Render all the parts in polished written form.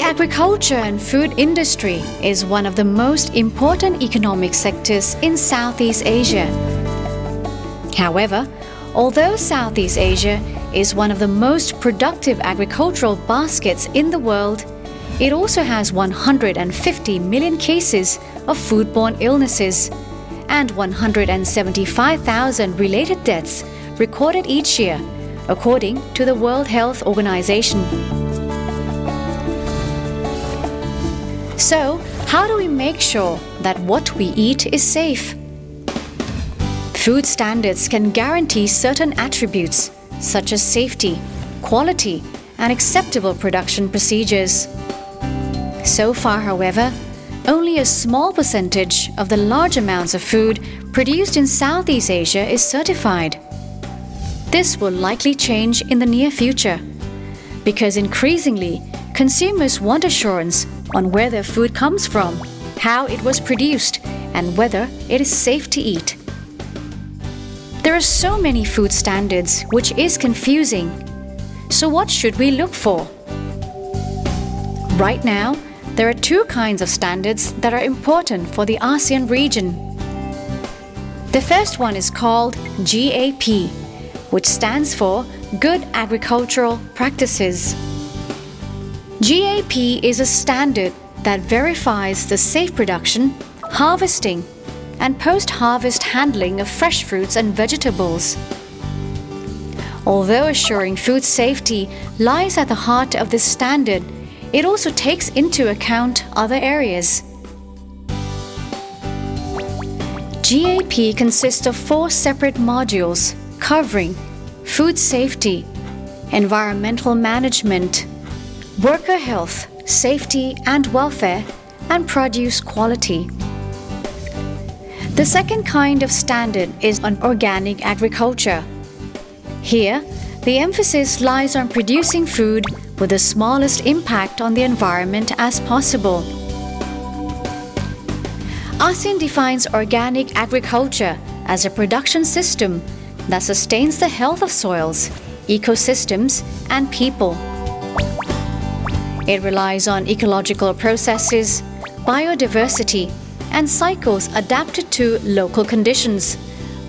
agriculture and food industry is one of the most important economic sectors in Southeast Asia. However, although Southeast Asia is one of the most productive agricultural baskets in the world, it also has 150 million cases of foodborne illnesses and 175,000 related deaths recorded each year, according to the World Health Organization. So, how do we make sure that what we eat is safe? Food standards can guarantee certain attributes such as safety, quality, and acceptable production procedures. So far, however, only a small percentage of the large amounts of food produced in Southeast Asia is certified. This will likely change in the near future, because increasingly, consumers want assurance on where their food comes from, how it was produced, and whether it is safe to eat. There are so many food standards which is confusing. So what should we look for? Right now, there are two kinds of standards that are important for the ASEAN region. The first one is called GAP, which stands for Good Agricultural Practices. GAP is a standard that verifies the safe production, harvesting, and post-harvest handling of fresh fruits and vegetables. Although assuring food safety lies at the heart of this standard, it also takes into account other areas. GAP consists of 4 separate modules covering food safety, environmental management, worker health, safety and welfare, and produce quality. The second kind of standard is on organic agriculture. Here, the emphasis lies on producing food with the smallest impact on the environment as possible. ASEAN defines organic agriculture as a production system that sustains the health of soils, ecosystems, and people. It relies on ecological processes, biodiversity, and cycles adapted to local conditions,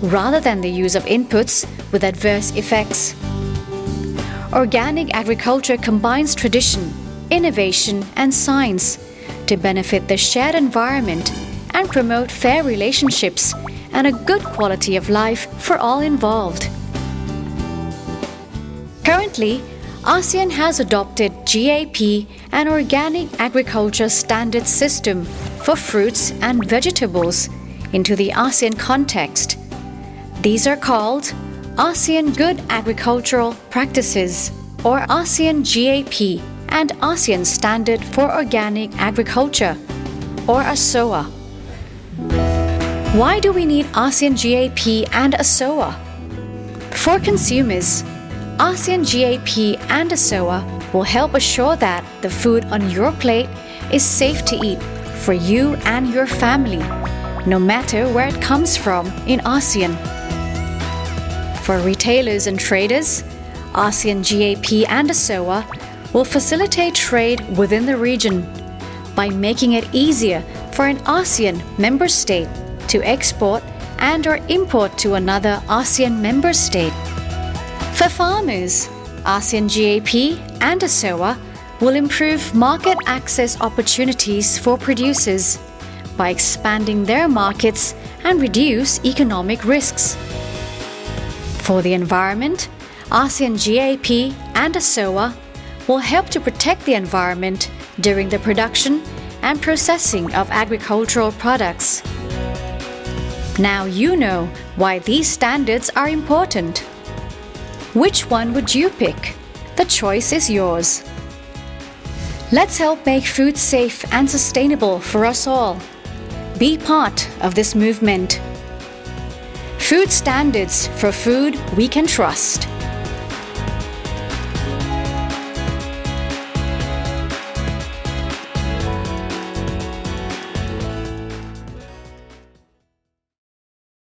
rather than the use of inputs with adverse effects. Organic agriculture combines tradition, innovation, and science to benefit the shared environment and promote fair relationships and a good quality of life for all involved. Currently, ASEAN has adopted GAP, an organic agriculture standard system for fruits and vegetables, into the ASEAN context. These are called ASEAN Good Agricultural Practices, or ASEAN GAP, and ASEAN Standard for Organic Agriculture, or ASOA. Why do we need ASEAN GAP and ASOA? For consumers, ASEAN GAP and ASOA will help assure that the food on your plate is safe to eat for you and your family, no matter where it comes from in ASEAN. For retailers and traders, ASEAN GAP and ASOA will facilitate trade within the region by making it easier for an ASEAN member state to export and/or import to another ASEAN member state. For farmers, ASEAN GAP and ASOA will improve market access opportunities for producers by expanding their markets and reduce economic risks. For the environment, ASEAN GAP and ASOA will help to protect the environment during the production and processing of agricultural products. Now you know why these standards are important. Which one would you pick? The choice is yours. Let's help make food safe and sustainable for us all. Be part of this movement. Food standards for food we can trust.